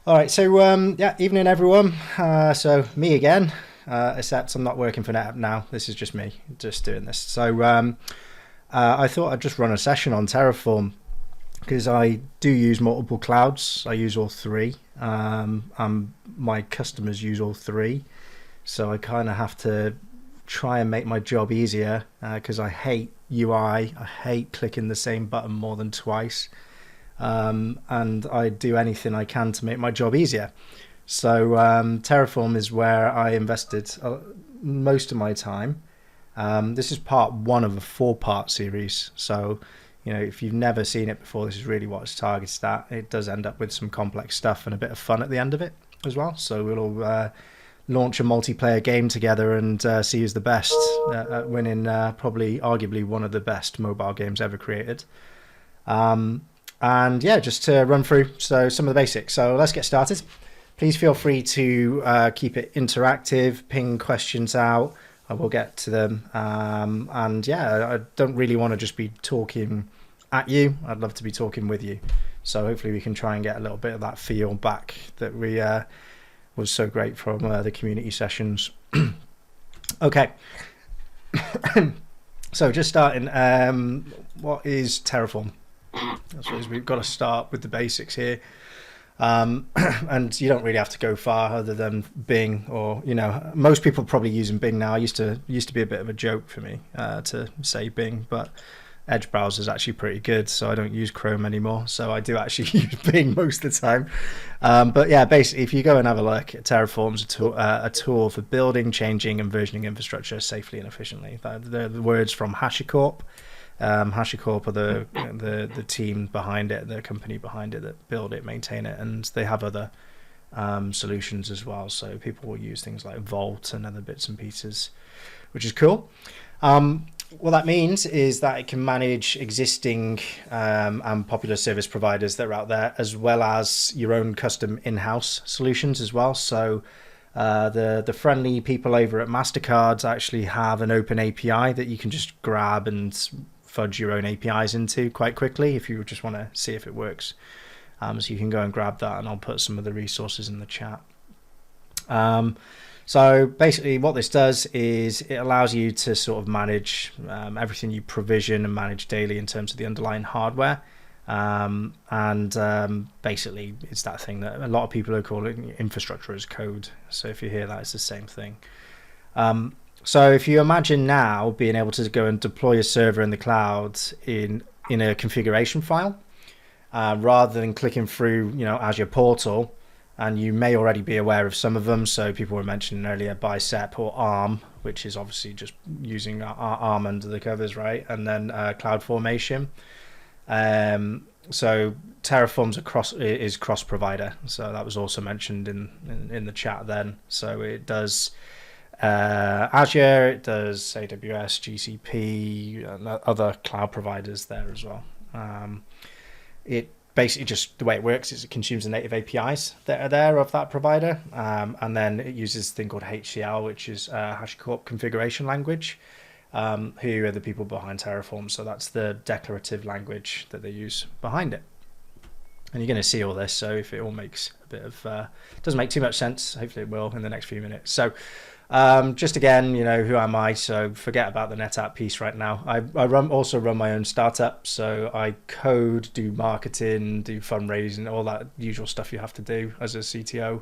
All right, so yeah, evening everyone. So me again, except I'm not working for NetApp now. This is just me, just doing this. So I thought I'd just run a session on Terraform because I do use multiple clouds. I use all three, and my customers use all three. So I kind of have to try and make my job easier because I hate UI. I hate clicking the same button more than twice. And I do anything I can to make my job easier. So Terraform is where I invested most of my time. This is part one of a 4-part series. So, you know, if you've never seen it before, this is really what it's targeted at. It does end up with some complex stuff and a bit of fun at the end of it as well. So we'll all launch a multiplayer game together and see who's the best at winning probably arguably one of the best mobile games ever created. And yeah, just to run through some of the basics. So let's get started. Please feel free to keep it interactive, ping questions out. I will get to them. And yeah, I don't really want to just be talking at you. I'd love to be talking with you. So hopefully we can try and get a little bit of that feel back that we was so great from the community sessions. Okay. So just starting, what is Terraform? I suppose we've got to start with the basics here, and you don't really have to go far other than Bing, or you know, most people are probably using Bing now. I used to be a bit of a joke for me to say Bing, but Edge browser is actually pretty good, so I don't use Chrome anymore. So I do actually use Bing most of the time. But yeah, basically, if you go and have a look, Terraform's a tool for building, changing, and versioning infrastructure safely and efficiently. They're the words from HashiCorp. HashiCorp are the team behind it, the company behind it that build it, maintain it, and they have other solutions as well. So people will use things like Vault and other bits and pieces, which is cool. What that means is that it can manage existing and popular service providers that are out there, as well as your own custom in-house solutions as well. So the friendly people over at MasterCard actually have an open API that you can just grab and fudge your own APIs into quite quickly if you just want to see if it works. So you can go and grab that, and I'll put some of the resources in the chat. So basically what this does is it allows you to sort of manage everything you provision and manage daily in terms of the underlying hardware. Basically it's that thing that a lot of people are calling infrastructure as code. So if you hear that, it's the same thing. So if you imagine now being able to go and deploy a server in the cloud in a configuration file, rather than clicking through, you know, Azure portal, and you may already be aware of some of them. So people were mentioning earlier Bicep or ARM, which is obviously just using ARM under the covers, right? And then CloudFormation. So Terraform's is cross provider. So that was also mentioned in the chat then. So it does Azure, it does AWS, GCP, and other cloud providers there as well. It basically just the way it works is it consumes the native APIs that are there of that provider, and then it uses a thing called HCL, which is HashiCorp configuration language, who are the people behind Terraform. So that's the declarative language that they use behind it. And you're going to see all this, so if it all makes a bit of doesn't make too much sense, hopefully it will in the next few minutes. So just again, you know, who am I? So forget about the NetApp piece right now. I also run my own startup, so I code, do marketing, do fundraising, all that usual stuff you have to do as a CTO.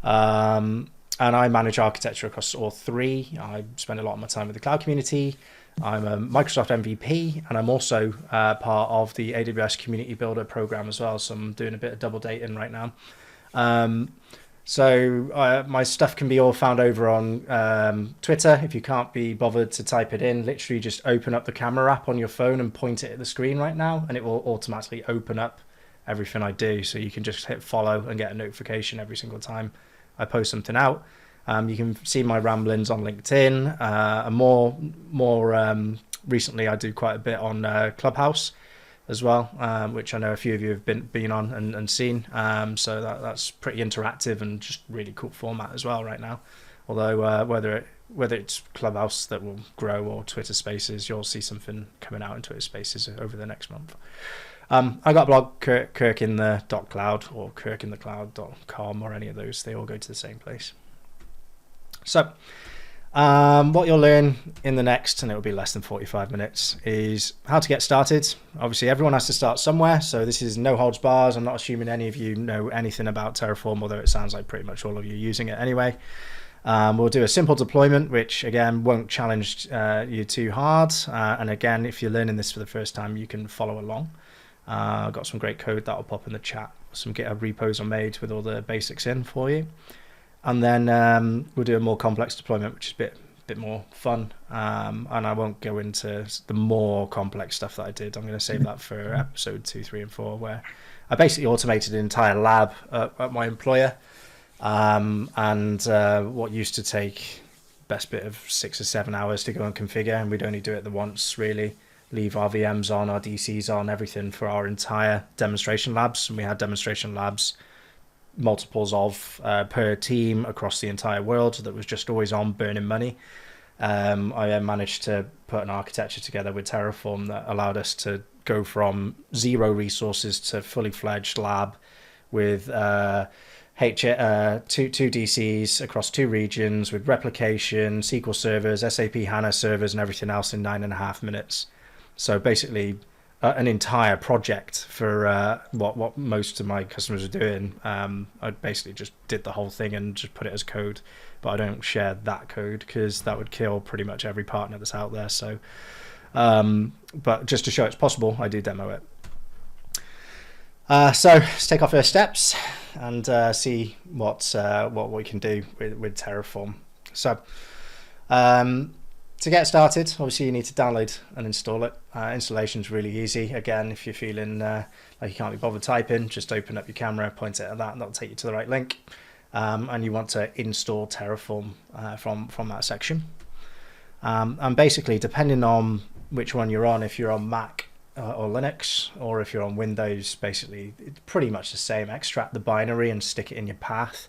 And I manage architecture across all three. I spend a lot of my time with the cloud community. I'm a Microsoft MVP, and I'm also part of the AWS Community Builder program as well. So I'm doing a bit of double dating right now. So my stuff can be all found over on Twitter. If you can't be bothered to type it in, literally just open up the camera app on your phone and point it at the screen right now, and it will automatically open up everything I do. So you can just hit follow and get a notification every single time I post something out. You can see my ramblings on LinkedIn, and more recently I do quite a bit on Clubhouse as well, which I know a few of you have been on and seen. So that's pretty interactive and just really cool format as well right now. Although whether it's Clubhouse that will grow or Twitter Spaces, you'll see something coming out in Twitter Spaces over the next month. I got a blog, kirkinthecloud or kirkinthecloud.com or any of those. They all go to the same place. So what you'll learn in the next, and it will be less than 45 minutes, is how to get started. Obviously, everyone has to start somewhere, so this is no holds bars. I'm not assuming any of you know anything about Terraform, although it sounds like pretty much all of you are using it anyway. We'll do a simple deployment, which again won't challenge you too hard. And again, if you're learning this for the first time, you can follow along. I've got some great code that will pop in the chat. Some GitHub repos are made with all the basics in for you. And then we'll do a more complex deployment, which is a bit more fun. And I won't go into the more complex stuff that I did. I'm going to save that for episode 2, 3, and 4, where I basically automated an entire lab at my employer. And what used to take best bit of 6 or 7 hours to go and configure, and we'd only do it the once, really. Leave our VMs on, our DCs on, everything for our entire demonstration labs. And we had demonstration labs, multiples of per team across the entire world, that was just always on, burning money. I managed to put an architecture together with Terraform that allowed us to go from 0 resources to fully fledged lab with two DCs across 2 regions with replication, SQL servers, SAP HANA servers, and everything else in 9.5 minutes. So basically an entire project for what most of my customers are doing. I basically just did the whole thing and just put it as code, but I don't share that code because that would kill pretty much every partner that's out there. So, but just to show it's possible, I do demo it. So let's take our first steps and see what we can do with Terraform. So to get started, obviously you need to download and install it. Installation is really easy. Again, if you're feeling like you can't be bothered typing, just open up your camera, point it at that, and that'll take you to the right link. And you want to install Terraform from that section. And basically, depending on which one you're on, if you're on Mac or Linux, or if you're on Windows, basically it's pretty much the same. Extract the binary and stick it in your path.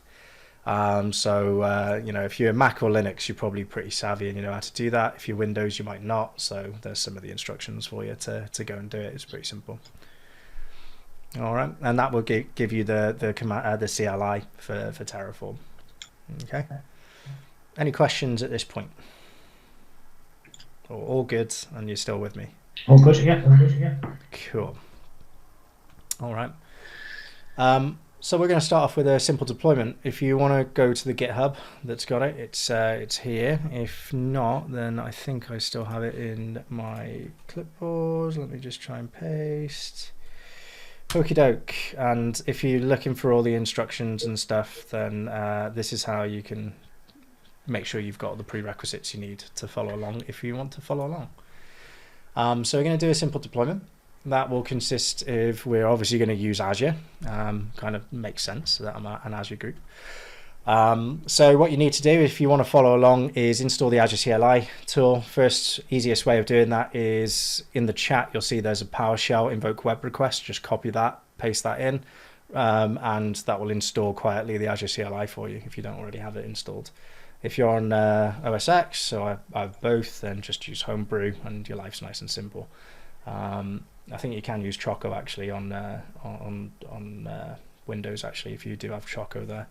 If you're Mac or Linux, you're probably pretty savvy and you know how to do that. If you're Windows, you might not. So there's some of the instructions for you to go and do it. It's pretty simple. All right, and that will give you the command, the CLI for Terraform. Okay. Any questions at this point? All good, and you're still with me? All good, yeah. All good, yeah. Cool. All right. So we're going to start off with a simple deployment. If you want to go to the GitHub that's got it, it's here. If not, then I think I still have it in my clipboard. Let me just try and paste. Okie doke. And if you're looking for all the instructions and stuff, then this is how you can make sure you've got the prerequisites you need to follow along if you want to follow along. So we're going to do a simple deployment. That will consist of, we're obviously going to use Azure, kind of makes sense that I'm an Azure group. So what you need to do if you want to follow along is install the Azure CLI tool. First, easiest way of doing that is in the chat, you'll see there's a PowerShell invoke web request. Just copy that, paste that in, and that will install quietly the Azure CLI for you if you don't already have it installed. If you're on OS X, so I have both, then just use Homebrew and your life's nice and simple. I think you can use Choco actually on Windows actually if you do have Choco there.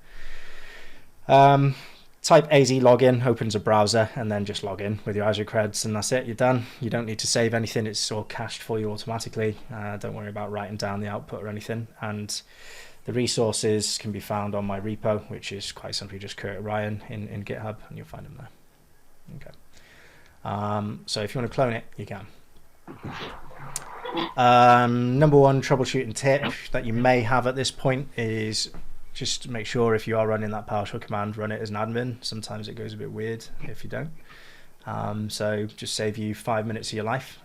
Type AZ login, opens a browser, and then just log in with your Azure creds, and that's it, you're done. You don't need to save anything, it's all cached for you automatically. Don't worry about writing down the output or anything. And the resources can be found on my repo, which is quite simply just Kurt Ryan in GitHub, and you'll find them there. Okay. So if you want to clone it, you can. Number one troubleshooting tip that you may have at this point is just make sure if you are running that PowerShell command, run it as an admin. Sometimes it goes a bit weird if you don't. So just save you 5 minutes of your life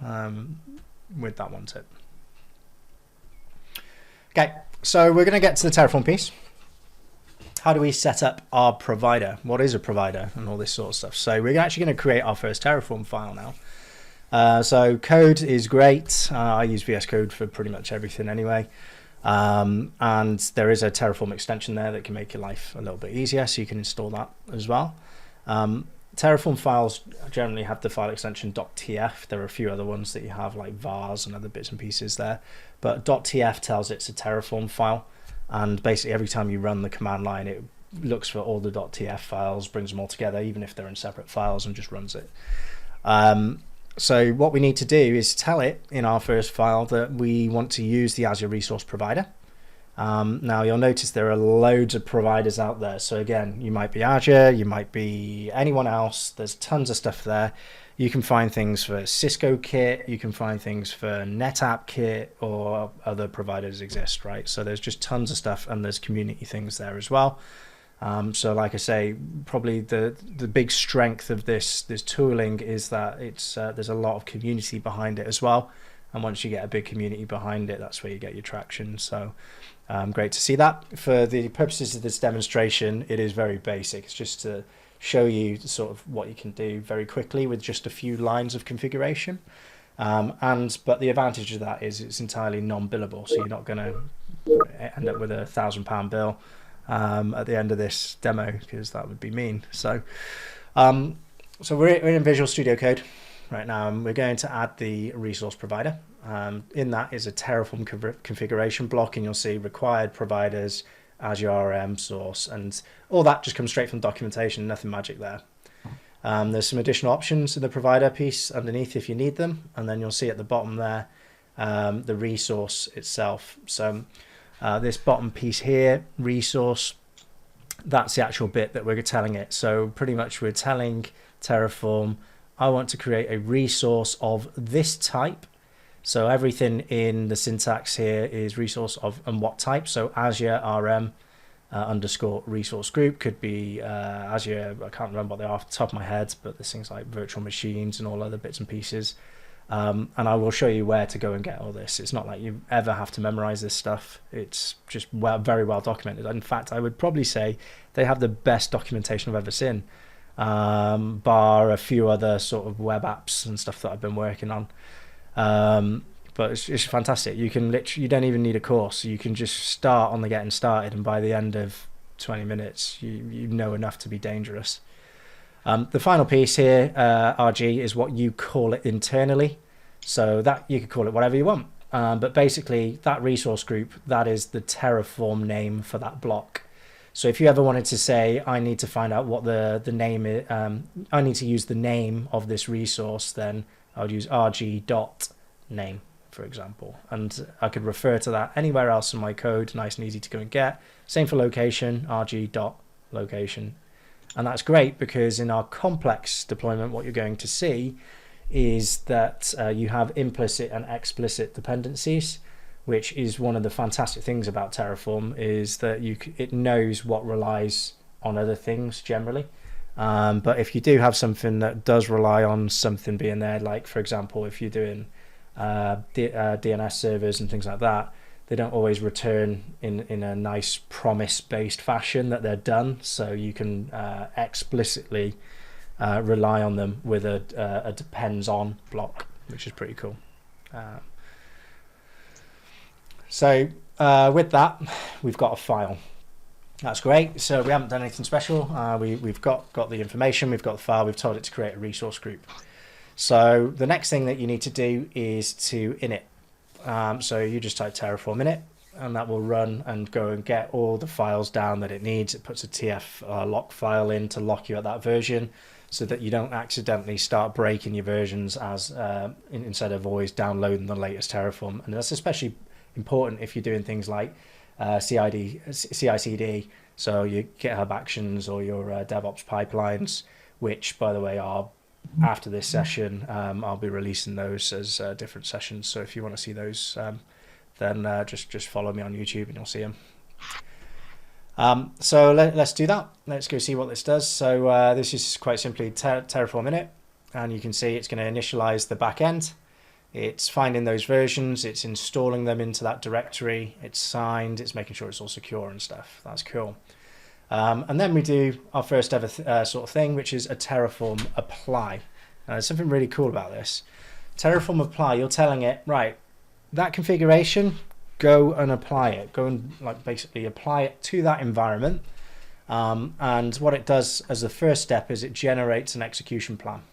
with that one tip. Okay, so we're going to get to the Terraform piece. How do we set up our provider? What is a provider and all this sort of stuff? So we're actually going to create our first Terraform file now. So code is great. I use VS Code for pretty much everything anyway. And there is a Terraform extension there that can make your life a little bit easier, so you can install that as well. Terraform files generally have the file extension .tf. There are a few other ones that you have, like vars and other bits and pieces there. But .tf tells it's a Terraform file. And basically every time you run the command line, it looks for all the .tf files, brings them all together, even if they're in separate files, and just runs it. So what we need to do is tell it in our first file that we want to use the Azure Resource Provider. Now you'll notice there are loads of providers out there. So again, you might be Azure, you might be anyone else. There's tons of stuff there. You can find things for Cisco Kit, you can find things for NetApp Kit, or other providers exist, right? So there's just tons of stuff, and there's community things there as well. So like I say, probably the big strength of this tooling is that it's there's a lot of community behind it as well. And once you get a big community behind it, that's where you get your traction. So great to see that. For the purposes of this demonstration, it is very basic. It's just to show you sort of what you can do very quickly with just a few lines of configuration. But the advantage of that is it's entirely non-billable, so you're not going to end up with £1,000 bill at the end of this demo, because that would be mean. So we're in Visual Studio Code right now, and we're going to add the resource provider. In that is a Terraform configuration block, and you'll see required providers, Azure RM, source, and all that just comes straight from documentation, nothing magic there. There's some additional options in the provider piece underneath if you need them, and then you'll see at the bottom there the resource itself. So this bottom piece here, resource, that's the actual bit that we're telling it. So pretty much we're telling Terraform, I want to create a resource of this type. So everything in the syntax here is resource of and what type. So Azure RM underscore resource group could be Azure, I can't remember what they are off the top of my head, but there's things like virtual machines and all other bits and pieces. And I will show you where to go and get all this. It's not like you ever have to memorize this stuff. It's just very well documented. In fact, I would probably say they have the best documentation I've ever seen, bar a few other sort of web apps and stuff that I've been working on. But it's fantastic. You can literally, you don't even need a course. You can just start on the getting started, and by the end of 20 minutes, you know enough to be dangerous. The final piece here, RG, is what you call it internally. So that you could call it whatever you want. But basically, that resource group, that is the Terraform name for that block. So if you ever wanted to say, I need to find out what the name is, I need to use the name of this resource, then I would use rg.name, for example. And I could refer to that anywhere else in my code, nice and easy to go and get. Same for location, rg.location. And that's great because in our complex deployment, what you're going to see is that you have implicit and explicit dependencies, which is one of the fantastic things about Terraform, is that it knows what relies on other things generally. But if you do have something that does rely on something being there, like for example, if you're doing DNS servers and things like that, they don't always return in a nice promise-based fashion that they're done. So you can explicitly rely on them with a depends on block, which is pretty cool. So with that, we've got a file. That's great. So we haven't done anything special. We've got the information, we've got the file, we've told it to create a resource group. So the next thing that you need to do is to init. So you just type Terraform init, and that will run and go and get all the files down that it needs. It puts a TF lock file in to lock you at that version, so that you don't accidentally start breaking your versions as instead of always downloading the latest Terraform. And that's especially important if you're doing things like CI/CD, so your GitHub Actions or your DevOps pipelines, which, by the way, are after this session. I'll be releasing those as different sessions. So if you want to see those, then just follow me on YouTube and you'll see them. So let's do that. Let's go see what this does. So this is quite simply Terraform init, and you can see it's going to initialize the back end. It's finding those versions, it's installing them into that directory, it's signed, it's making sure it's all secure and stuff. That's cool. And then we do our first ever sort of thing, which is a Terraform apply. There's something really cool about this. Terraform apply, you're telling it, right, that configuration, go and apply it. Go and basically apply it to that environment. And what it does as the first step is it generates an execution plan.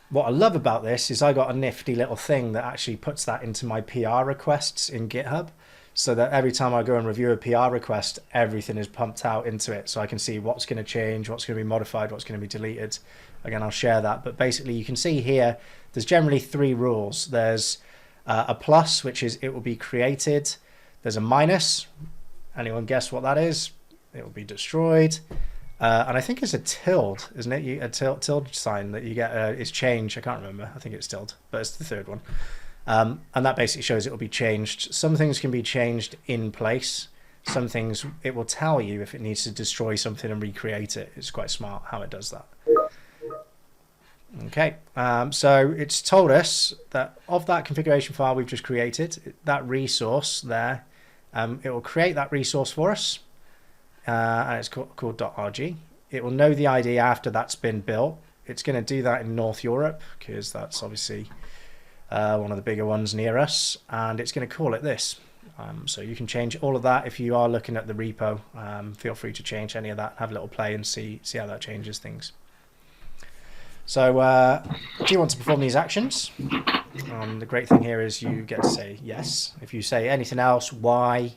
What I love about this is I got a nifty little thing that actually puts that into my PR requests in GitHub, so that every time I go and review a PR request, everything is pumped out into it, so I can see what's going to change, what's going to be modified, what's going to be deleted. Again, I'll share that, but basically you can see here there's generally 3 rules. There's a plus, which is it will be created. There's a minus. Anyone guess what that is? It will be destroyed. And I think it's a tilde, isn't it? A tilde sign that you get is change. I can't remember. I think it's tilde, but it's the third one. And that basically shows it will be changed. Some things can be changed in place. Some things it will tell you if it needs to destroy something and recreate it. It's quite smart how it does that. Okay, so it's told us that of that configuration file we've just created, that resource there, it will create that resource for us. And it's called .rg. It will know the ID after that's been built. It's going to do that in North Europe because that's obviously one of the bigger ones near us, and it's going to call it this. So you can change all of that if you are looking at the repo. Feel free to change any of that, have a little play and see how that changes things. So do you want to perform these actions? The great thing here is you get to say yes. If you say anything else, why,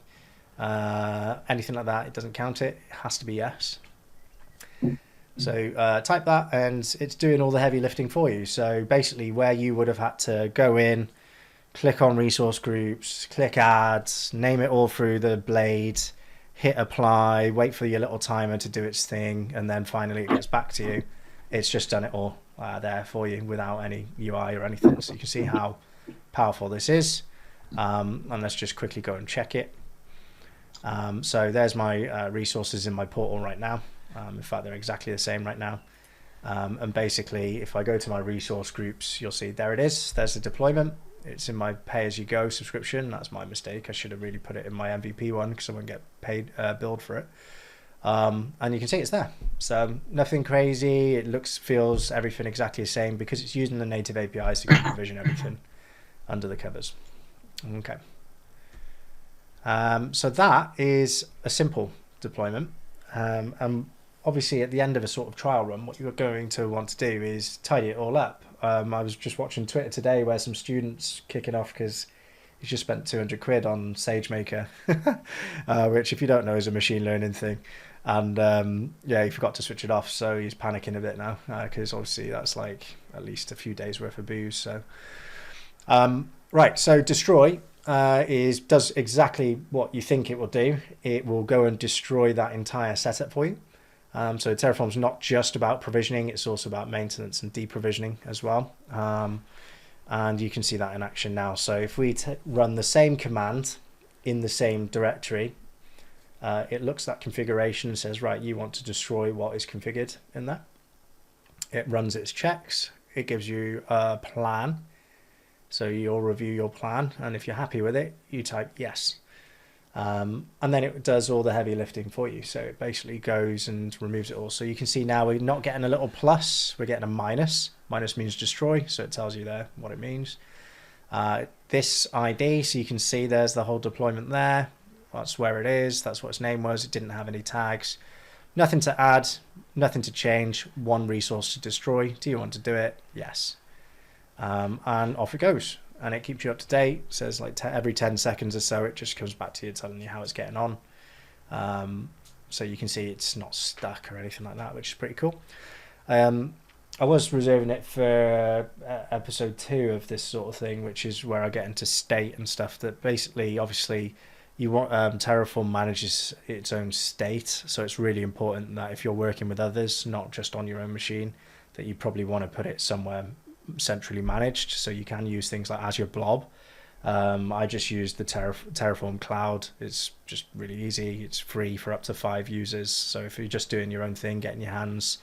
anything like that, it doesn't count it. It has to be yes. So type that and it's doing all the heavy lifting for you. So basically where you would have had to go in, click on resource groups, click add, name it all through the blade, hit apply, wait for your little timer to do its thing, and then finally it gets back to you. It's just done it all there for you without any UI or anything. So you can see how powerful this is. And let's just quickly go and check it. So there's my resources in my portal right now. In fact, they're exactly the same right now. And basically, if I go to my resource groups, you'll see there it is. There's the deployment. It's in my pay-as-you-go subscription. That's my mistake. I should have really put it in my MVP one because I won't get paid billed for it. And you can see it's there. So nothing crazy. It looks, feels, everything exactly the same because it's using the native APIs to provision everything under the covers. Okay. So that is a simple deployment. And obviously at the end of a sort of trial run, what you're going to want to do is tidy it all up. I was just watching Twitter today where some students kicking off because he's just spent 200 quid on SageMaker, which if you don't know is a machine learning thing. And yeah, he forgot to switch it off, so he's panicking a bit now because obviously that's like at least a few days worth of booze. So right, so destroy does exactly what you think it will do. It will go and destroy that entire setup for you. So Terraform's not just about provisioning, it's also about maintenance and deprovisioning as well. And you can see that in action now. So if we run the same command in the same directory, it looks at that configuration and says, right, you want to destroy what is configured in there. It runs its checks. It gives you a plan. So you'll review your plan. And if you're happy with it, you type yes. And then it does all the heavy lifting for you. So it basically goes and removes it all. So you can see now we're not getting a little plus, we're getting a minus. Minus means destroy, so it tells you there what it means. This ID, so you can see there's the whole deployment there. That's where it is, that's what its name was. It didn't have any tags. Nothing to add, nothing to change, one resource to destroy. Do you want to do it? Yes. And off it goes. And it keeps you up to date. It says like every 10 seconds or so, it just comes back to you telling you how it's getting on. So you can see it's not stuck or anything like that, which is pretty cool. I was reserving it for episode 2 of this sort of thing, which is where I get into state and stuff that basically, obviously, you want Terraform manages its own state. So it's really important that if you're working with others, not just on your own machine, that you probably want to put it somewhere centrally managed, so you can use things like Azure Blob. I just use the Terraform Cloud. It's just really easy. It's free for up to 5 users. So if you're just doing your own thing, getting your hands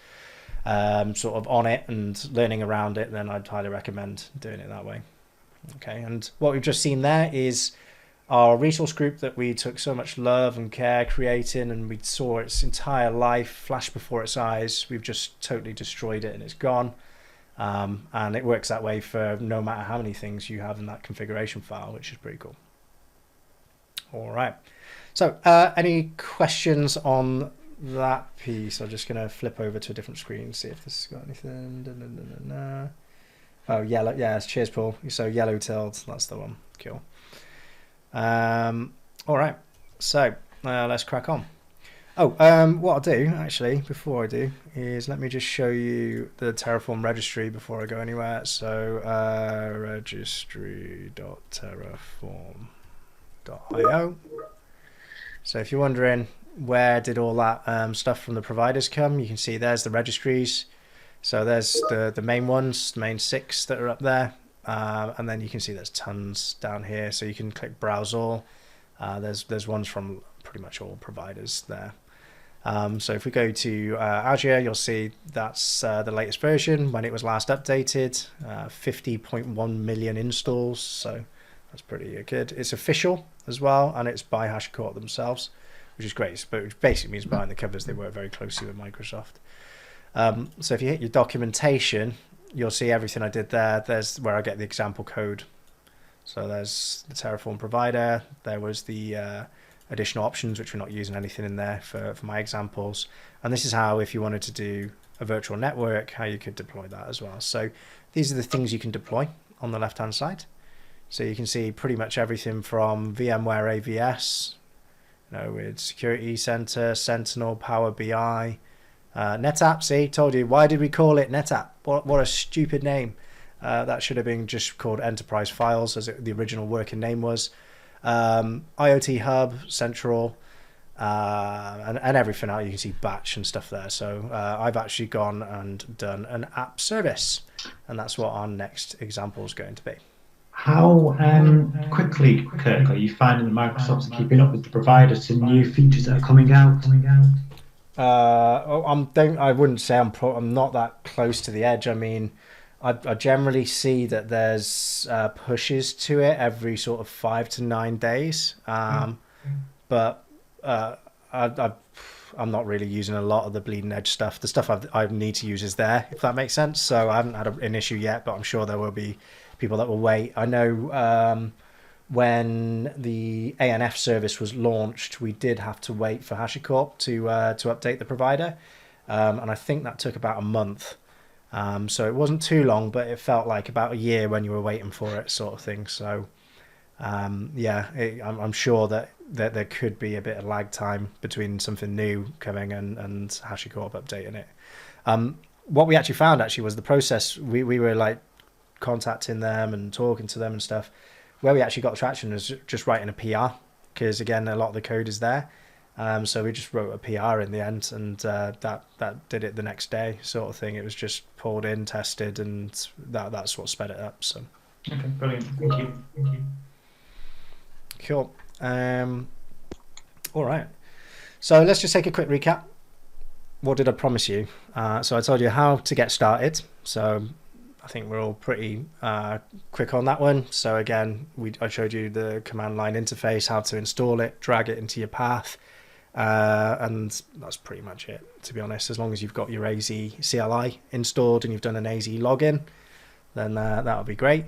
sort of on it and learning around it, then I'd highly recommend doing it that way. Okay, and what we've just seen there is our resource group that we took so much love and care creating, and we saw its entire life flash before its eyes. We've just totally destroyed it and it's gone. And it works that way for no matter how many things you have in that configuration file, which is pretty cool. All right. So any questions on that piece, I'm just going to flip over to a different screen, see if this has got anything. Oh, yellow. Yes, cheers, Paul. So yellow tilled, that's the one. Cool. All right, so let's crack on. What I'll do, actually, before I do, is let me just show you the Terraform registry before I go anywhere. So registry.terraform.io. So if you're wondering where did all that stuff from the providers come, you can see there's the registries. So there's the main ones, the main 6 that are up there. And then you can see there's tons down here. So you can click browse all. There's ones from pretty much all providers there. So if we go to Azure, you'll see that's the latest version when it was last updated, 50.1 million installs. So that's pretty good. It's official as well, and it's by HashiCorp themselves, which is great. But which basically means behind the covers they work very closely with Microsoft. So if you hit your documentation, you'll see everything I did there. There's where I get the example code. So there's the Terraform provider. There was the additional options, which we're not using anything in there for my examples. And this is how, if you wanted to do a virtual network, how you could deploy that as well. So these are the things you can deploy on the left-hand side. So you can see pretty much everything from VMware AVS, with Security Center, Sentinel, Power BI, NetApp. See, told you. Why did we call it NetApp? What a stupid name. That should have been just called Enterprise Files, as the original working name was. IoT Hub, Central, and everything else. You can see Batch and stuff there. So I've actually gone and done an app service, and that's what our next example is going to be. How quickly, Kirk, are you finding that Microsoft's keeping up with the providers to new features that are coming out? I wouldn't say I'm not that close to the edge. I mean, I generally see that there's pushes to it every sort of 5 to 9 days, but I'm not really using a lot of the bleeding edge stuff. The stuff I need to use is there, if that makes sense. So I haven't had an issue yet, but I'm sure there will be people that will wait. I know when the ANF service was launched, we did have to wait for HashiCorp to update the provider, and I think that took about a month. So it wasn't too long, but it felt like about a year when you were waiting for it, sort of thing. So I'm sure that there could be a bit of lag time between something new coming and HashiCorp updating it. What we actually found was the process. We were like contacting them and talking to them and stuff. Where we actually got traction was just writing a PR, because again, a lot of the code is there. So we just wrote a PR in the end, and that did it the next day, sort of thing. It was just pulled in, tested, and that's what sped it up. So okay, brilliant. Thank you. Cool. All right. So let's just take a quick recap. What did I promise you? So I told you how to get started. So I think we're all pretty quick on that one. So again, I showed you the command line interface, how to install it, drag it into your path. And that's pretty much it, to be honest. As long as you've got your AZ CLI installed and you've done an AZ login, then that'll be great.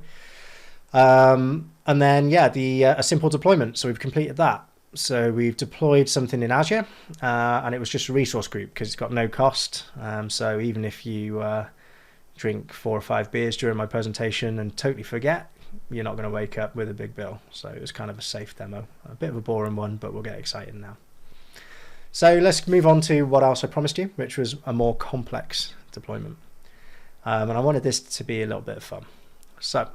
And then, a simple deployment. So we've completed that. So we've deployed something in Azure, and it was just a resource group because it's got no cost. So even if you drink 4 or 5 beers during my presentation and totally forget, you're not going to wake up with a big bill. So it was kind of a safe demo. A bit of a boring one, but we'll get excited now. So let's move on to what else I promised you, which was a more complex deployment. And I wanted this to be a little bit of fun. So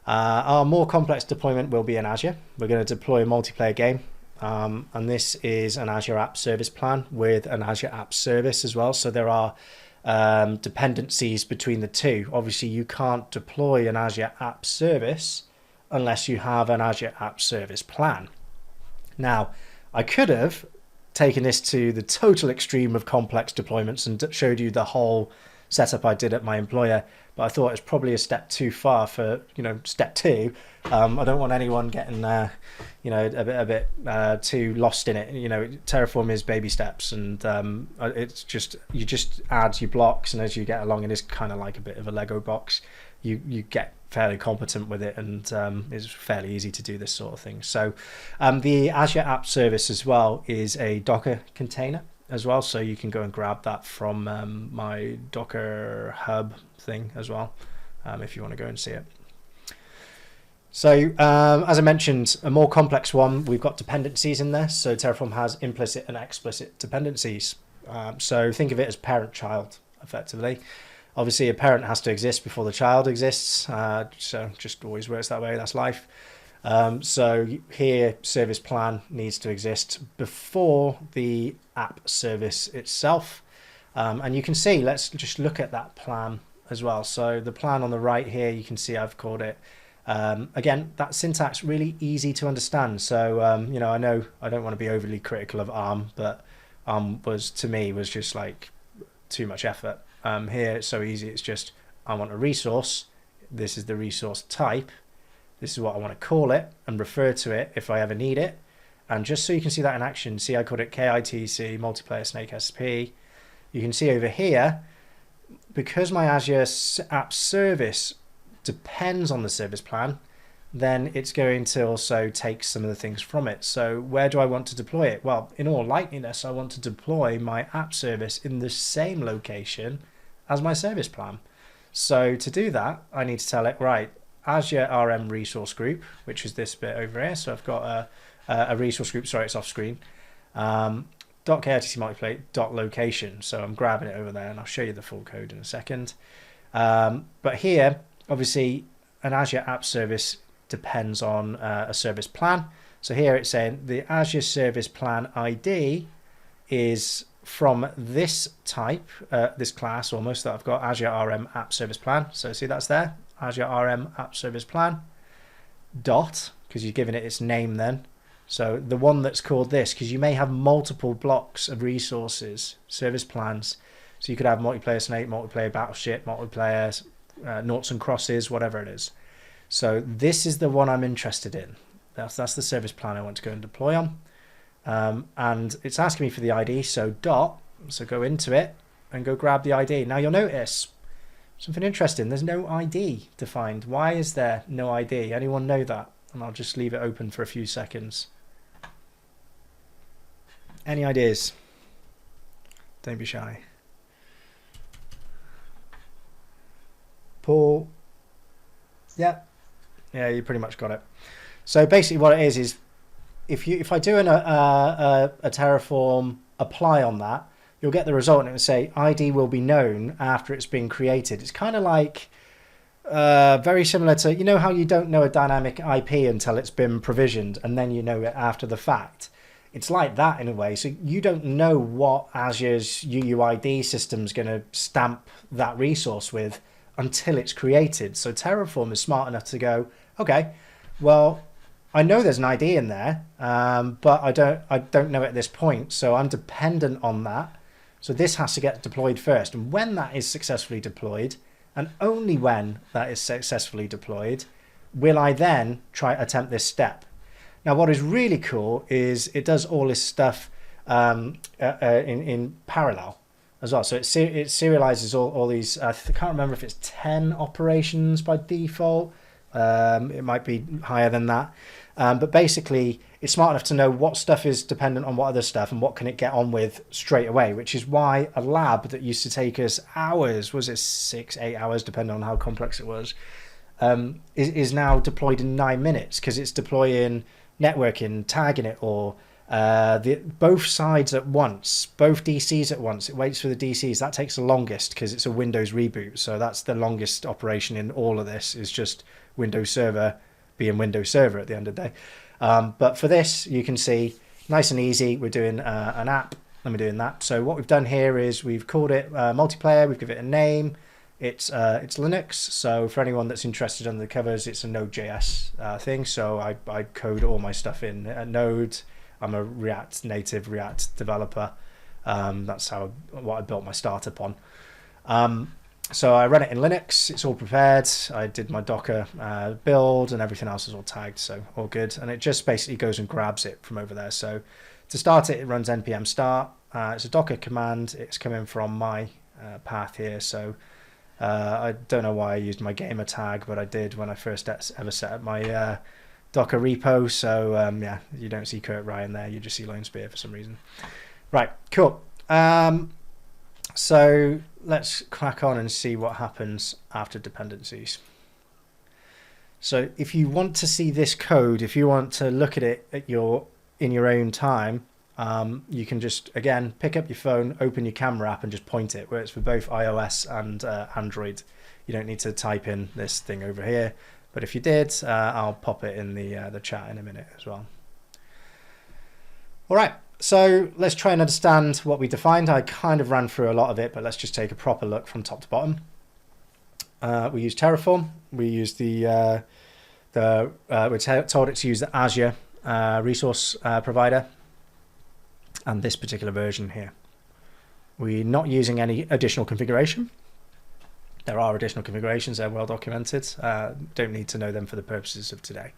our more complex deployment will be in Azure. We're going to deploy a multiplayer game. And this is an Azure App Service plan with an Azure App Service as well. So there are dependencies between the two. Obviously, you can't deploy an Azure App Service unless you have an Azure App Service plan. Now, I could have taken this to the total extreme of complex deployments and showed you the whole setup I did at my employer, but I thought it's probably a step too far for step 2. I don't want anyone getting a bit too lost in it. Terraform is baby steps, and it's just you just add your blocks, and as you get along, it is kind of like a bit of a Lego box. You get fairly competent with it, and it's fairly easy to do this sort of thing. So the Azure App Service as well is a Docker container. as well, so you can go and grab that from my Docker Hub thing as well, if you want to go and see it. So as I mentioned, a more complex one, we've got dependencies in there. So Terraform has implicit and explicit dependencies. So think of it as parent-child, effectively. Obviously, a parent has to exist before the child exists. So just always works that way. That's life. So here, service plan needs to exist before the app service itself. And you can see, let's just look at that plan as well. So the plan on the right here, you can see I've called it. Again, that syntax really easy to understand. So, you know, I know I don't want to be overly critical of ARM, but ARM was just like too much effort. Here it's so easy. It's just, I want a resource. This is the resource type. This is what I want to call it and refer to it if I ever need it. And just so you can see that in action, see I called it KITC multiplayer snake SP. You can see over here, because my Azure app service depends on the service plan, then it's going to also take some of the things from it. So where do I want to deploy it? Well, in all likeliness, I want to deploy my app service in the same location as my service plan. So to do that, I need to tell it, right, Azure RM resource group, which is this bit over here. So I've got a resource group, sorry, it's off screen. .kitc multiplayer .location. So I'm grabbing it over there and I'll show you the full code in a second. But here, obviously, an Azure app service depends on a service plan. So here it's saying the Azure service plan ID is from this type, this class almost that I've got, Azure RM app service plan. So see that's there, Azure RM app service plan dot, because you're giving it its name then. So the one that's called this, because you may have multiple blocks of resources, service plans. So you could have multiplayer snake, multiplayer battleship, multiplayer noughts and crosses, whatever it is. So this is the one I'm interested in. That's the service plan I want to go and deploy on. And it's asking me for the ID, so go into it and go grab the ID. Now you'll notice something interesting. There's no ID defined. Why is there no ID? Anyone know that? And I'll just leave it open for a few seconds. Any ideas? Don't be shy. Paul? Yeah, you pretty much got it. So basically what it is if I do a Terraform apply on that, you'll get the result and it will say ID will be known after it's been created. It's kind of like very similar to, you know how you don't know a dynamic IP until it's been provisioned and then you know it after the fact. It's like that in a way. So you don't know what Azure's UUID system's going to stamp that resource with until it's created. So Terraform is smart enough to go, okay, well, I know there's an ID in there, but I don't know at this point, so I'm dependent on that. So this has to get deployed first. And when that is successfully deployed, and only when that is successfully deployed, will I then attempt this step. Now, what is really cool is it does all this stuff in parallel as well. So it serializes all these, I can't remember if it's 10 operations by default. It might be higher than that. But basically, it's smart enough to know what stuff is dependent on what other stuff and what can it get on with straight away, which is why a lab that used to take us hours, was it 6-8 hours, depending on how complex it was, is now deployed in 9 minutes because it's deploying networking, tagging it all, both sides at once, both DCs at once. It waits for the DCs. That takes the longest because it's a Windows reboot. So that's the longest operation in all of this, is just Windows Server being Windows Server at the end of the day. But for this, you can see nice and easy. We're doing an app and we're doing that. So what we've done here is we've called it multiplayer. We've given it a name. It's Linux. So for anyone that's interested under the covers, it's a Node.js thing. So I code all my stuff in Node. I'm a native React developer. That's what I built my startup on. So I run it in Linux. It's all prepared. I did my Docker build and everything else is all tagged. So all good. And it just basically goes and grabs it from over there. So to start it, it runs npm start. It's a Docker command. It's coming from my path here. So I don't know why I used my gamer tag, but I did when I first ever set up my Docker repo. So yeah, you don't see Kurt Ryan there. You just see Lone Spear for some reason. Right, cool. So let's crack on and see what happens after dependencies. So if you want to see this code, if you want to look at it in your own time, you can just, again, pick up your phone, open your camera app and just point it, where it's for both iOS and Android. You don't need to type in this thing over here. But if you did, I'll pop it in the chat in a minute as well. All right, so let's try and understand what we defined. I kind of ran through a lot of it, but let's just take a proper look from top to bottom. We use Terraform. We use we're told it to use the Azure resource provider, and this particular version here. We're not using any additional configuration. There are additional configurations, they're well documented. Don't need to know them for the purposes of today.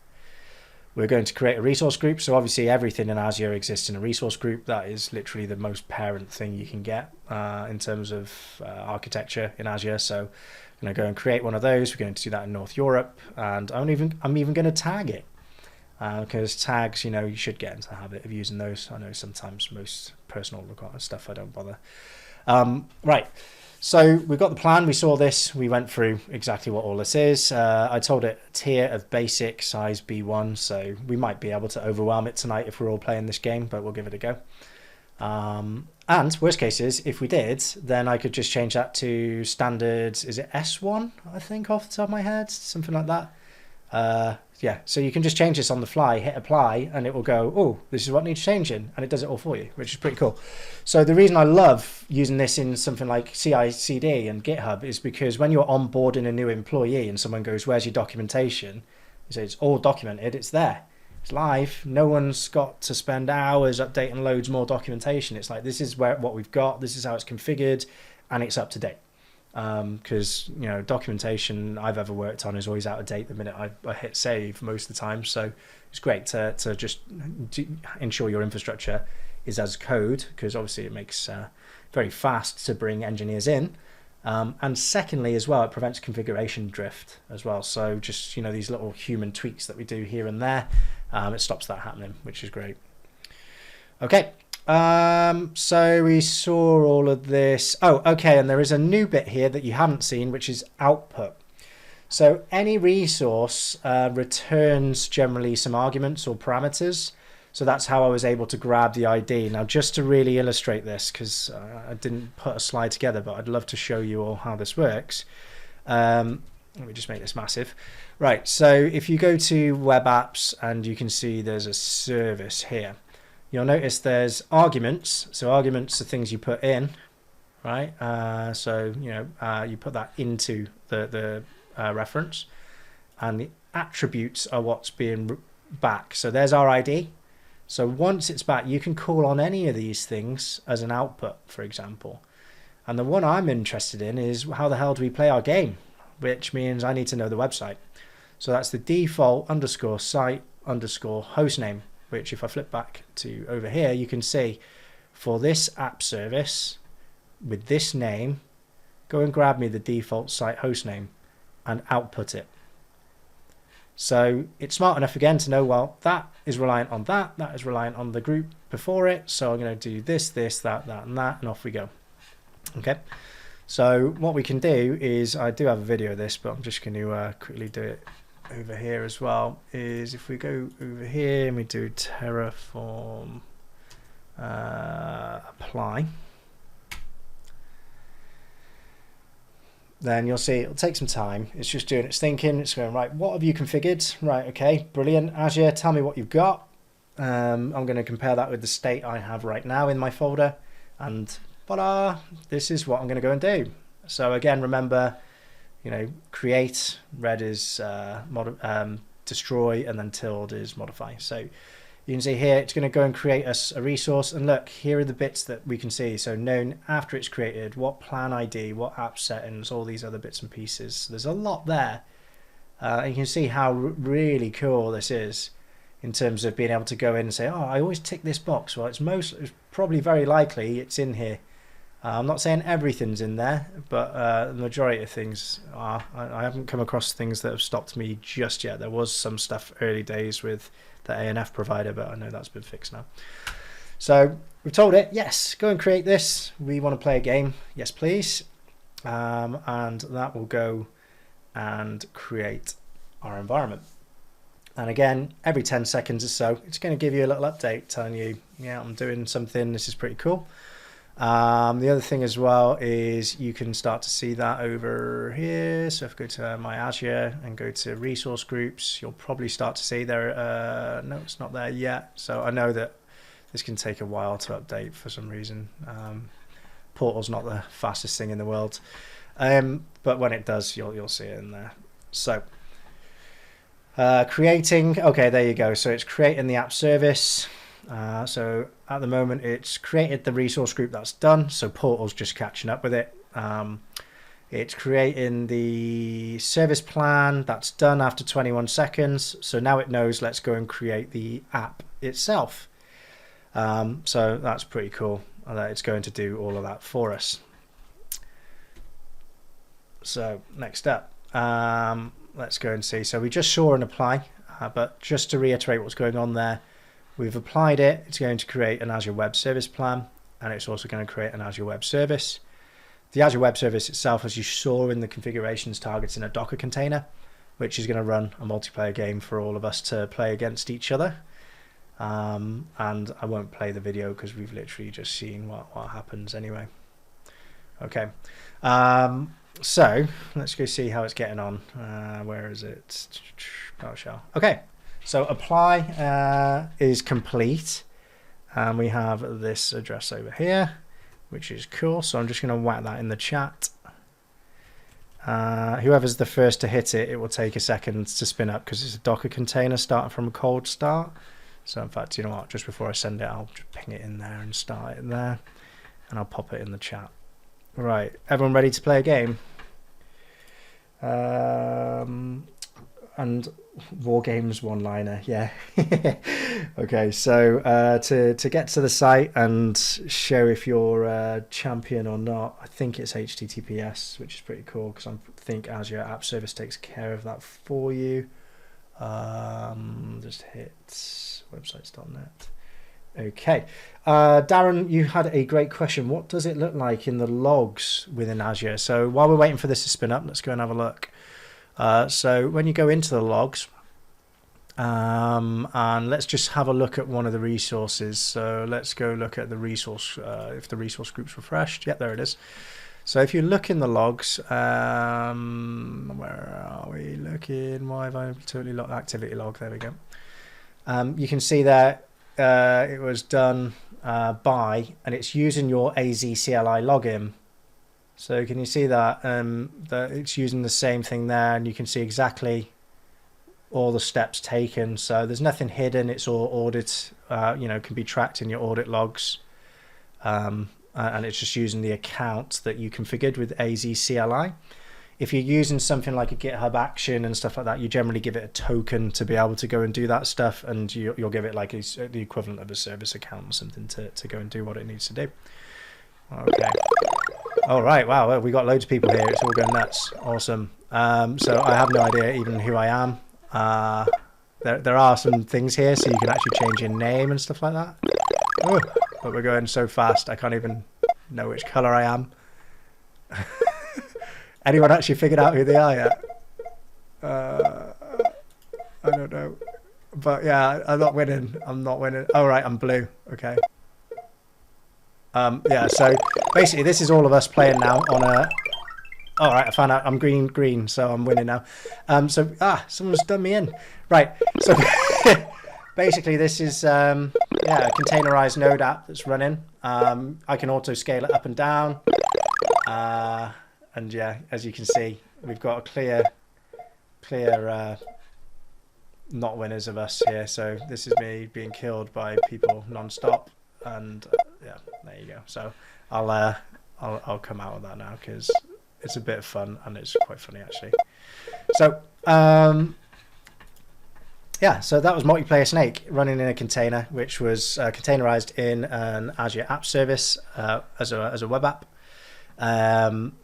We're going to create a resource group. So obviously everything in Azure exists in a resource group. That is literally the most parent thing you can get in terms of architecture in Azure. So I'm going to go and create one of those. We're going to do that in North Europe, and I'm even going to tag it because tags, you should get into the habit of using those. I know sometimes most personal stuff I don't bother. Right. So we've got the plan, we saw this, we went through exactly what all this is. I told it a tier of basic size B1, so we might be able to overwhelm it tonight if we're all playing this game, but we'll give it a go. And worst case is, if we did, then I could just change that to standard, is it S1, I think, off the top of my head, something like that. Yeah, so you can just change this on the fly, hit apply, and it will go, oh, this is what needs changing, and it does it all for you, which is pretty cool. So the reason I love using this in something like CI/CD and GitHub is because when you're onboarding a new employee and someone goes, where's your documentation? You say it's all documented, it's there, it's live. No one's got to spend hours updating loads more documentation. It's like, this is what we've got, this is how it's configured, and it's up to date. Because documentation I've ever worked on is always out of date the minute I hit save most of the time, so it's great to just ensure your infrastructure is as code, because obviously it makes very fast to bring engineers in, and secondly as well, it prevents configuration drift as well. So just these little human tweaks that we do here and there, it stops that happening, which is great. Okay. So we saw all of this. Oh, okay, and there is a new bit here that you haven't seen, which is output. So any resource returns generally some arguments or parameters. So that's how I was able to grab the ID. Now, just to really illustrate this, because I didn't put a slide together, but I'd love to show you all how this works. Let me just make this massive. Right, so if you go to web apps and you can see there's a service here. You'll notice there's arguments. So arguments are things you put in, right? You put that into the reference, and the attributes are what's being back. So there's our ID. So once it's back, you can call on any of these things as an output, for example. And the one I'm interested in is how the hell do we play our game, which means I need to know the website. So that's the default _site _hostname. Which if I flip back to over here, you can see for this app service with this name, go and grab me the default site hostname and output it. So it's smart enough again to know, well, that is reliant on that is reliant on the group before it. So I'm going to do this, that, and that, and off we go. Okay. So what we can do is, I do have a video of this, but I'm just going to quickly do it over here as well, is if we go over here and we do Terraform apply, then you'll see it'll take some time. It's just doing its thinking. It's going, right, what have you configured? Right, okay, brilliant. Azure, tell me what you've got. I'm going to compare that with the state I have right now in my folder, and voila, this is what I'm going to go and do. So again, remember, create, red is destroy, and then tilde is modify. So you can see here, it's going to go and create us a resource, and look, here are the bits that we can see. So known after it's created, what plan ID, what app settings, all these other bits and pieces. There's a lot there. And you can see how really cool this is in terms of being able to go in and say, oh, I always tick this box. Well, it's probably very likely it's in here. I'm not saying everything's in there, but the majority of things are. I haven't come across things that have stopped me just yet. There was some stuff early days with the ANF provider, but I know that's been fixed now. So we've told it, yes, go and create this. We want to play a game. Yes, please. And that will go and create our environment. And again, every 10 seconds or so, it's going to give you a little update telling you, yeah, I'm doing something. This is pretty cool. The other thing as well is you can start to see that over here. So if I go to my Azure and go to resource groups, you'll probably start to see there. No, it's not there yet. So I know that this can take a while to update for some reason. Portal's not the fastest thing in the world. But when it does, you'll see it in there. So creating, okay, there you go. So it's creating the app service. So at the moment it's created the resource group, that's done. So Portal's just catching up with it. It's creating the service plan, that's done after 21 seconds. So now it knows, let's go and create the app itself. So that's pretty cool that it's going to do all of that for us. So next up, let's go and see. So we just saw an apply, but just to reiterate what's going on there, we've applied it. It's going to create an Azure Web Service plan, and it's also going to create an Azure Web Service. The Azure Web Service itself, as you saw in the configurations, targets in a Docker container, which is going to run a multiplayer game for all of us to play against each other. And I won't play the video because we've literally just seen what happens anyway. Okay. So let's go see how it's getting on. Where is it? PowerShell. Okay. So apply is complete, and we have this address over here, which is cool. So I'm just going to whack that in the chat. Whoever's the first to hit it, it will take a second to spin up because it's a Docker container starting from a cold start. So in fact, you know what, just before I send it, I'll just ping it in there and start it there, and I'll pop it in the chat. Right, everyone ready to play a game? And War Games one-liner, yeah. Okay, so to get to the site and show if you're a champion or not, I think it's HTTPS, which is pretty cool because I think Azure App Service takes care of that for you. Just hit websites.net. Okay, Darren, you had a great question. What does it look like in the logs within Azure? So while we're waiting for this to spin up, let's go and have a look. So when you go into the logs, and let's just have a look at one of the resources. So let's go look at the resource, if the resource group's refreshed. Yep, there it is. So if you look in the logs, where are we looking? Why have I totally locked activity log? There we go. You can see that it was done by, and it's using your AZ CLI login. So can you see that, that it's using the same thing there, and you can see exactly all the steps taken. So there's nothing hidden. It's all audit, can be tracked in your audit logs. And it's just using the account that you configured with AZ CLI. If you're using something like a GitHub action and stuff like that, you generally give it a token to be able to go and do that stuff, and you'll give it like the equivalent of a service account or something to go and do what it needs to do. Okay. All right. Wow. We got loads of people here. It's all going nuts. Awesome. So I have no idea even who I am. There are some things here, so you can actually change your name and stuff like that. Oh, but we're going so fast, I can't even know which color I am. Anyone actually figured out who they are yet? I don't know. But yeah, I'm not winning. I'm not winning. Oh, right, I'm blue. Okay. Yeah, so basically this is all of us playing now on a... All right, I found out I'm green, so I'm winning now. Someone's done me in. Right, so basically this is a containerized node app that's running. I can auto scale it up and down. And yeah, as you can see, we've got a clear not winners of us here. So this is me being killed by people non-stop, and yeah, there you go. So I'll come out of that now because it's a bit of fun and it's quite funny actually. So yeah, so that was Multiplayer Snake running in a container, which was containerized in an Azure App Service as a web app.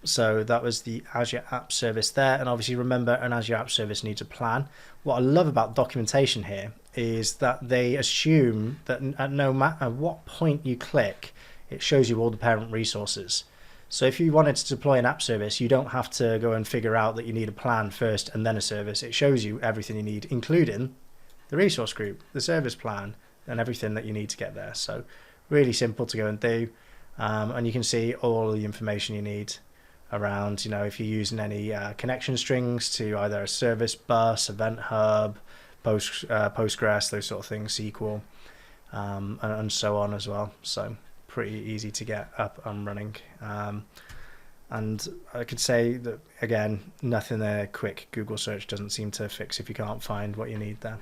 So that was the Azure App Service there, and obviously remember an Azure App Service needs a plan. What I love about documentation here is that they assume that at no matter what point you click, it shows you all the parent resources. So if you wanted to deploy an app service, you don't have to go and figure out that you need a plan first and then a service. It shows you everything you need, including the resource group, the service plan, and everything that you need to get there. So really simple to go and do. And you can see all the information you need around, if you're using any connection strings to either a service bus, event hub, Postgres, those sort of things, SQL, and so on as well. So pretty easy to get up and running. And I could say that, again, nothing there quick Google search doesn't seem to fix if you can't find what you need there.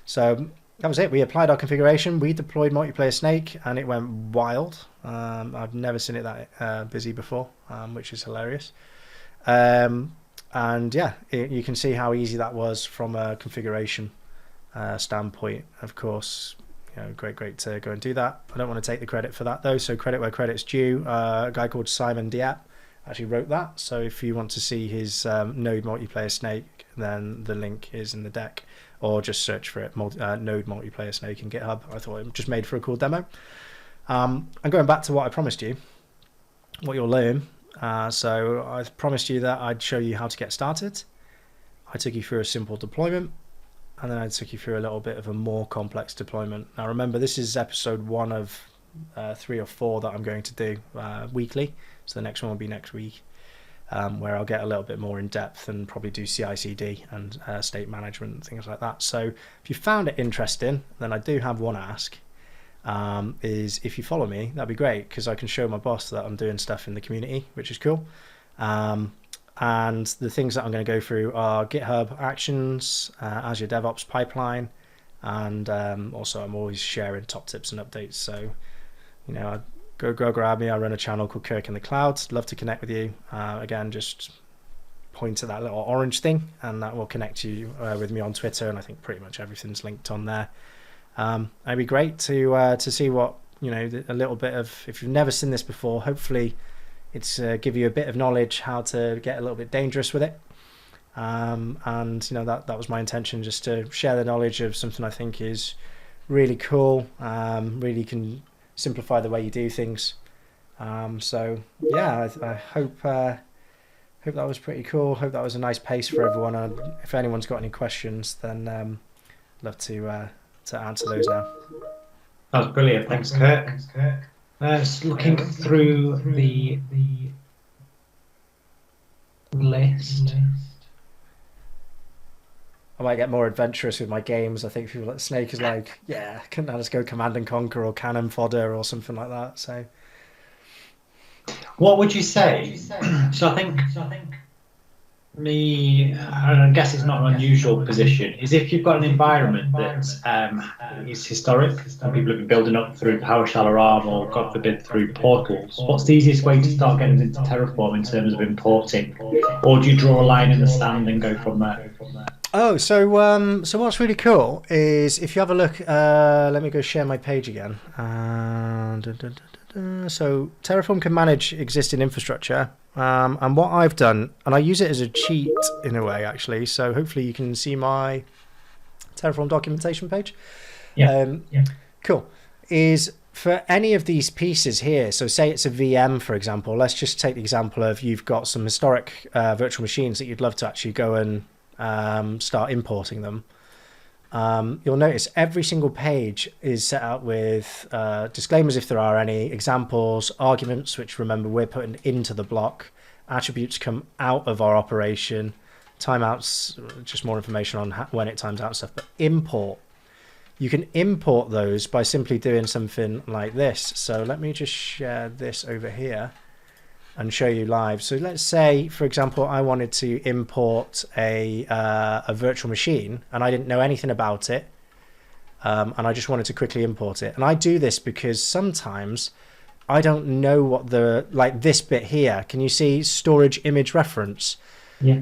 So that was it. We applied our configuration. We deployed multiplayer Snake, and it went wild. I've never seen it that busy before, which is hilarious. And yeah, you can see how easy that was from a configuration standpoint. Of course, great to go and do that. I don't want to take the credit for that though. So credit where credit's due. A guy called Simon Diap actually wrote that. So if you want to see his Node multiplayer Snake, then the link is in the deck, or just search for it, Node multiplayer Snake in GitHub. I thought it just made for a cool demo. And going back to what I promised you, what you'll learn. So I promised you that I'd show you how to get started. I took you through a simple deployment, and then I took you through a little bit of a more complex deployment. Now remember, this is episode 1 of 3 or 4 that I'm going to do weekly. So the next one will be next week, where I'll get a little bit more in depth and probably do CI/CD and state management and things like that. So if you found it interesting, then I do have one ask. Is if you follow me, that'd be great, because I can show my boss that I'm doing stuff in the community, which is cool. And the things that I'm going to go through are GitHub Actions, Azure DevOps Pipeline, and also I'm always sharing top tips and updates. So, go grab me. I run a channel called Kirk in the Clouds. Love to connect with you. Again, just point to that little orange thing, and that will connect you with me on Twitter. And I think pretty much everything's linked on there. It'd be great to see what, a little bit of, if you've never seen this before, hopefully it's give you a bit of knowledge how to get a little bit dangerous with it. And that was my intention, just to share the knowledge of something I think is really cool, really can simplify the way you do things. So yeah, I hope that was pretty cool. Hope that was a nice pace for everyone. And if anyone's got any questions, then love to answer those now. That was brilliant. Thanks, Kirk. Just looking through the list. I might get more adventurous with my games. I think people like Snake is like, yeah, couldn't I just go Command and Conquer or Cannon Fodder or something like that? So, what would you say? So I think I guess it's not an unusual position, is if you've got an environment that is historic and people have been building up through PowerShell or ARM, or God forbid through portals, what's the easiest way to start getting into Terraform in terms of importing? Or do you draw a line in the sand and go from there? Oh, so what's really cool is if you have a look, let me go share my page again. So Terraform can manage existing infrastructure. And what I've done, and I use it as a cheat in a way, actually. So hopefully you can see my Terraform documentation page. Yeah. Cool. Is for any of these pieces here, so say it's a VM, for example, let's just take the example of you've got some historic virtual machines that you'd love to actually go and start importing them. You'll notice every single page is set out with disclaimers if there are any, examples, arguments, which remember we're putting into the block, attributes come out of our operation, timeouts, just more information on when it times out stuff, but import. You can import those by simply doing something like this. So let me just share this over here and show you live. So let's say, for example, I wanted to import a virtual machine and I didn't know anything about it, and I just wanted to quickly import it. And I do this because sometimes I don't know what like this bit here. Can you see storage image reference? Yeah.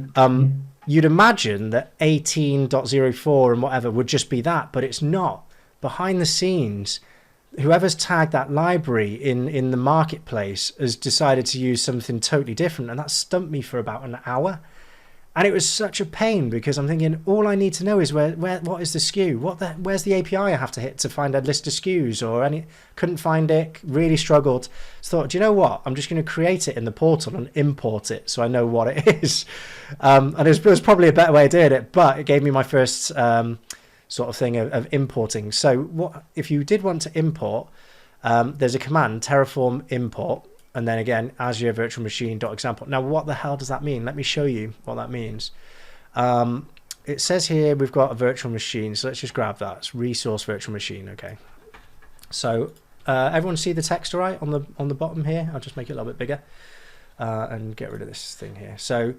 You'd imagine that 18.04 and whatever would just be that, but it's not. Behind the scenes, whoever's tagged that library in the marketplace has decided to use something totally different, and that stumped me for about an hour. And it was such a pain because I'm thinking all I need to know is what is the SKU? Where's the API I have to hit to find a list of SKUs or any? Couldn't find it. Really struggled. So thought, do you know what? I'm just going to create it in the portal and import it so I know what it is. And it was probably a better way of doing it, but it gave me my first sort of thing of importing. So what if you did want to import? There's a command, Terraform import. And then again, Azure Virtual Machine .example. Now, what the hell does that mean? Let me show you what that means. It says here we've got a virtual machine. So let's just grab that. It's resource virtual machine. Okay. So everyone see the text all right on the bottom here? I'll just make it a little bit bigger and get rid of this thing here. So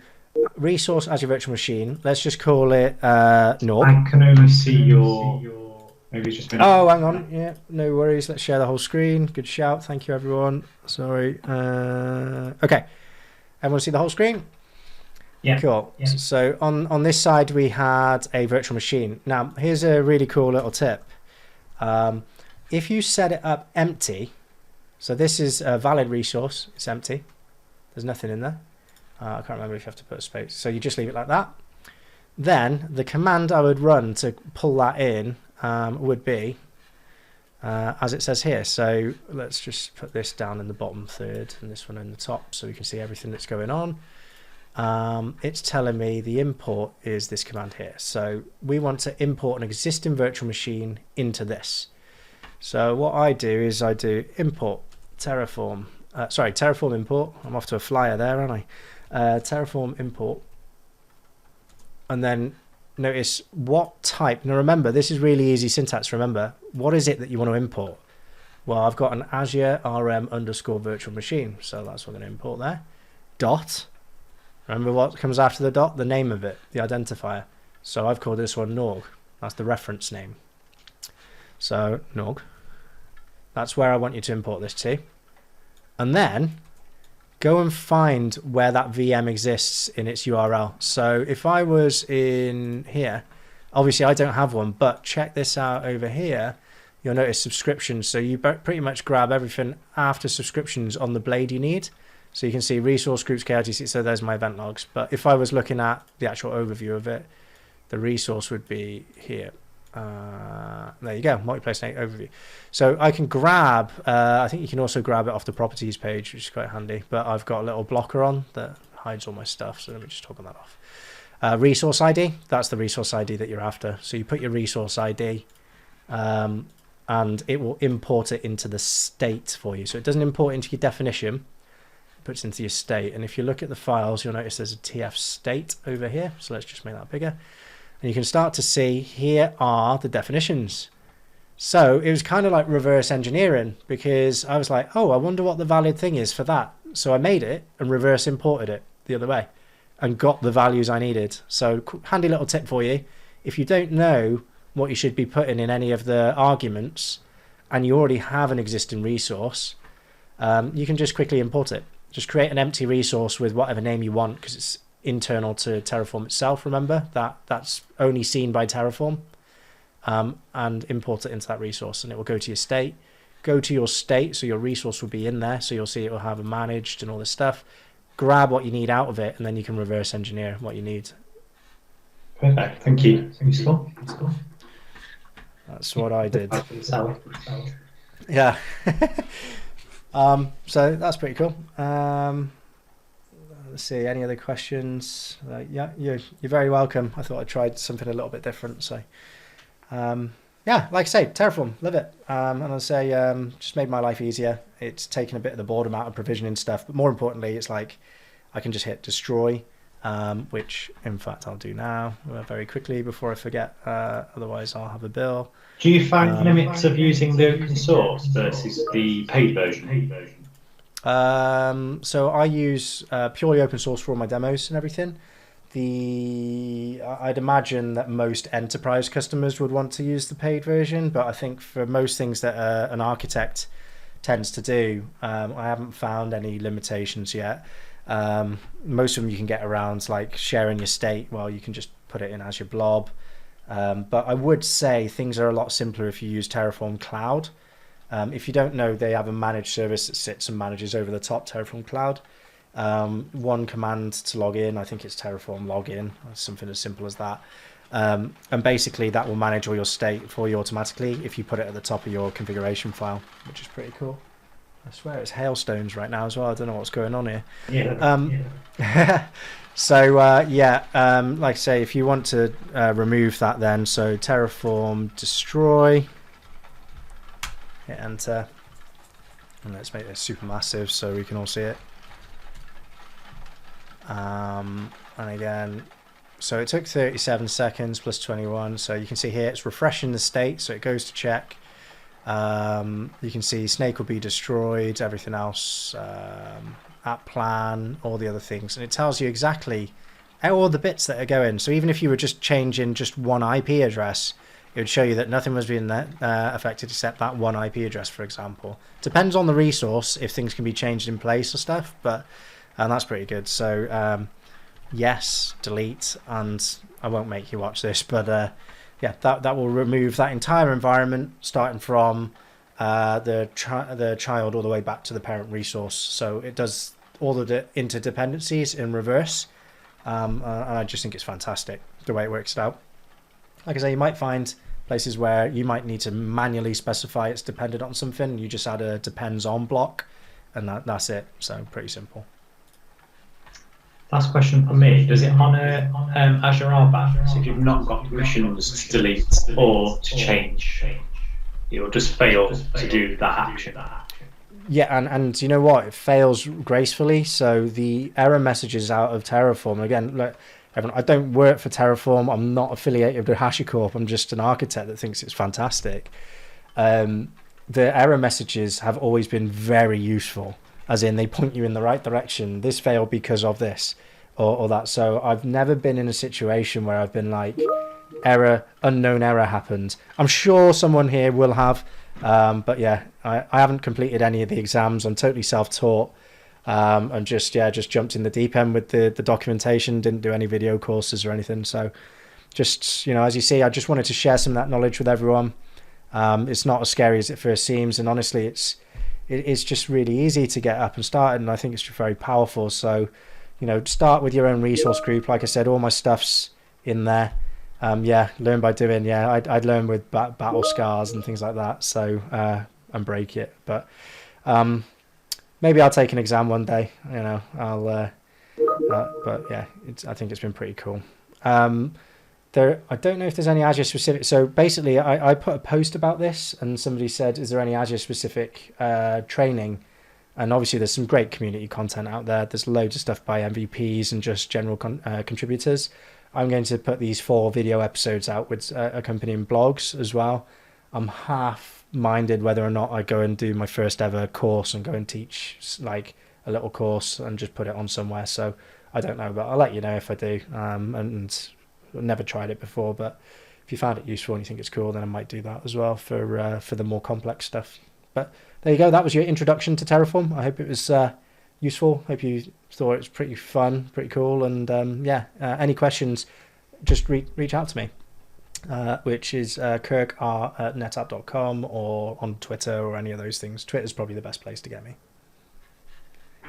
resource Azure Virtual Machine. Let's just call it Norg. I can only see your maybe it's just been. Oh, hang on. Yeah, no worries. Let's share the whole screen. Good shout. Thank you, everyone. Sorry. Okay. Everyone see the whole screen? Yeah. Cool. Yeah. So on this side, we had a virtual machine. Now, here's a really cool little tip. If you set it up empty, so this is a valid resource. It's empty. There's nothing in there. I can't remember if you have to put a space. So you just leave it like that. Then the command I would run to pull that in would be as it says here. So let's just put this down in the bottom third and this one in the top so we can see everything that's going on. It's telling me the import is this command here. So we want to import an existing virtual machine into this. So what I do is I do import Terraform, Terraform import. I'm off to a flyer there, aren't I? Terraform import. And then notice what type. Now remember, this is really easy syntax. Remember, what is it that you want to import? Well, I've got an Azure RM _ virtual machine. So that's what I'm going to import there. Dot. Remember what comes after the dot? The name of it, the identifier. So I've called this one Norg. That's the reference name. So Norg. That's where I want you to import this to. And then go and find where that VM exists in its URL. So if I was in here, obviously I don't have one, but check this out over here. You'll notice subscriptions. So you pretty much grab everything after subscriptions on the blade you need. So you can see resource groups, KRTC. So there's my event logs. But if I was looking at the actual overview of it, the resource would be here. There you go, multiplayer snake overview. So I can grab, I think you can also grab it off the properties page, which is quite handy. But I've got a little blocker on that hides all my stuff. So let me just toggle that off. Resource ID, that's the resource ID that you're after. So you put your resource ID and it will import it into the state for you. So it doesn't import into your definition. Puts into your state, and if you look at the files, you'll notice there's a TF state over here. So let's just make that bigger, and you can start to see here are the definitions. So it was kind of like reverse engineering, because I was like, oh, I wonder what the valid thing is for that. So I made it and reverse imported it the other way and got the values I needed. So handy little tip for you: if you don't know what you should be putting in any of the arguments and you already have an existing resource, you can just quickly import it. Just create an empty resource with whatever name you want, because it's internal to Terraform itself. Remember that's only seen by Terraform, and import it into that resource, and it will go to your state. Go to your state, so your resource will be in there. So you'll see it will have a managed and all this stuff. Grab what you need out of it, and then you can reverse engineer what you need. Perfect. Thank you. Useful. That's what I did. Yeah. So that's pretty cool. Let's see, any other questions? Yeah, you're very welcome. I thought I tried something a little bit different. So yeah, like I say, Terraform, love it. And I'll say just made my life easier. It's taken a bit of the boredom out of provisioning stuff, but more importantly, it's like I can just hit destroy, which in fact I'll do now very quickly before I forget. Otherwise I'll have a bill. Do you find limits of using the open source versus the paid version? So I use purely open source for all my demos and everything. I'd imagine that most enterprise customers would want to use the paid version, but I think for most things that an architect tends to do, I haven't found any limitations yet. Most of them you can get around, like sharing your state. Well, you can just put it in as your blob. But I would say things are a lot simpler if you use Terraform Cloud. If you don't know, they have a managed service that sits and manages over the top Terraform Cloud. one command to log in. I think it's Terraform login, or something as simple as that. And basically that will manage all your state for you automatically if you put it at the top of your configuration file, which is pretty cool. I swear it's hailstones right now as well. I don't know what's going on here. So like I say, if you want to remove that, then so Terraform destroy, hit enter, and let's make this super massive so we can all see it. And again, so it took 37 seconds plus 21. So you can see here it's refreshing the state, so it goes to check. You can see snake will be destroyed, everything else, app plan, all the other things, and it tells you exactly all the bits that are going. So even if you were just changing just one IP address, it would show you that nothing was being affected except that one IP address, for example. Depends on the resource if things can be changed in place or stuff, but and that's pretty good. So yes, delete, and I won't make you watch this, but that will remove that entire environment starting from the child all the way back to the parent resource. So it does all the interdependencies in reverse, and I just think it's fantastic the way it works it out. Like I say, you might find places where you might need to manually specify it's dependent on something. You just add a depends on block, and that's it. So pretty simple. Last question for me. Does it honour Azure RBAC? So if you've not got permissions to delete or to change, you'll just fail to do that action. Yeah, and you know what? It fails gracefully. So the error messages out of Terraform, again, look, everyone, I don't work for Terraform. I'm not affiliated with HashiCorp. I'm just an architect that thinks it's fantastic. The error messages have always been very useful, as in they point you in the right direction. This failed because of this or that. So I've never been in a situation where I've been like, unknown error happened. I'm sure someone here will have, but yeah, I haven't completed any of the exams. I'm totally self-taught, and just jumped in the deep end with the documentation, didn't do any video courses or anything. So just, as you see, I just wanted to share some of that knowledge with everyone. It's not as scary as it first seems, and honestly, it's just really easy to get up and started, and I think it's just very powerful. So, start with your own resource group. Like I said, all my stuff's in there. Learn by doing. I'd learn with battle scars and things like that. So and break it. But maybe I'll take an exam one day. I'll. But yeah, I think it's been pretty cool. I don't know if there's any Azure specific. So basically, I put a post about this, and somebody said, "Is there any Azure specific training?" And obviously, there's some great community content out there. There's loads of stuff by MVPs and just general contributors. I'm going to put these 4 video episodes out with accompanying blogs as well. I'm half-minded whether or not I go and do my first ever course and go and teach like a little course and just put it on somewhere. So I don't know, but I'll let you know if I do. And I've never tried it before, but if you found it useful and you think it's cool, then I might do that as well for the more complex stuff. But there you go. That was your introduction to Terraform. I hope it was useful. Hope you thought it was pretty fun, pretty cool. And any questions, just reach out to me, which is kirkr@netapp.com or on Twitter or any of those things. Twitter's probably the best place to get me.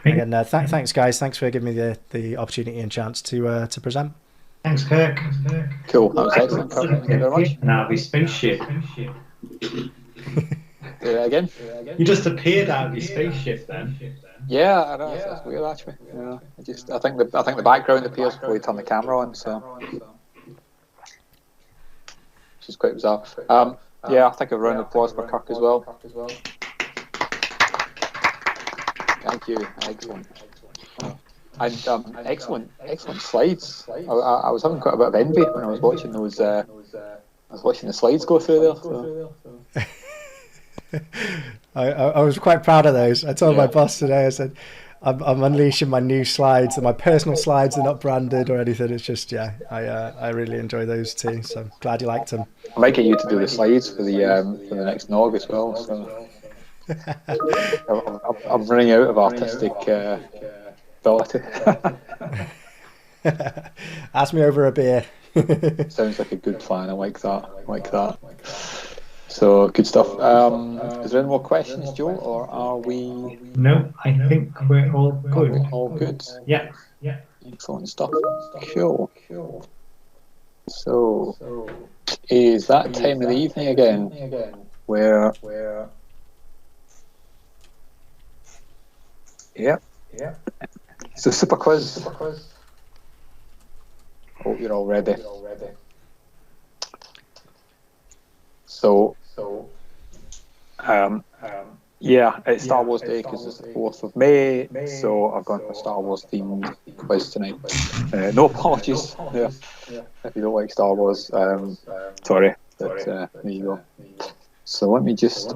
Again, thanks guys. Thanks for giving me the opportunity and chance to present. Thanks, Kirk. Cool. That was excellent. Thank you very much. Now the spaceship. Do that again. You just appeared out of your spaceship then. Yeah, I know. That's weird, actually. I think the background appears before you turn the camera on, so which is quite bizarre. I think a round of applause for Kirk as well. Thank you. Excellent. And excellent slides. I was having quite a bit of envy when I was watching those. I was watching the slides go through there. So. I was quite proud of those. I told my boss today, I said, I'm unleashing my new slides, and my personal slides are not branded or anything. It's just, I really enjoy those too. So I'm glad you liked them. I might get you to do the slides for the next NOG as well. So I'm running out of artistic ability. Ask me over a beer. Sounds like a good plan. I like that. So good stuff. Is there any more questions, Joe, or are we? No, I think we're all good. All good. Yeah. Excellent stuff. Cool. So, is that time of the evening again where? Yeah. So super quiz. Hope you're all ready. So, yeah, it's Star Wars Day because it's the 4th of May, so I've gone for a Star Wars themed quiz tonight. No apologies if you don't like Star Wars. Sorry, but there you go. So let me just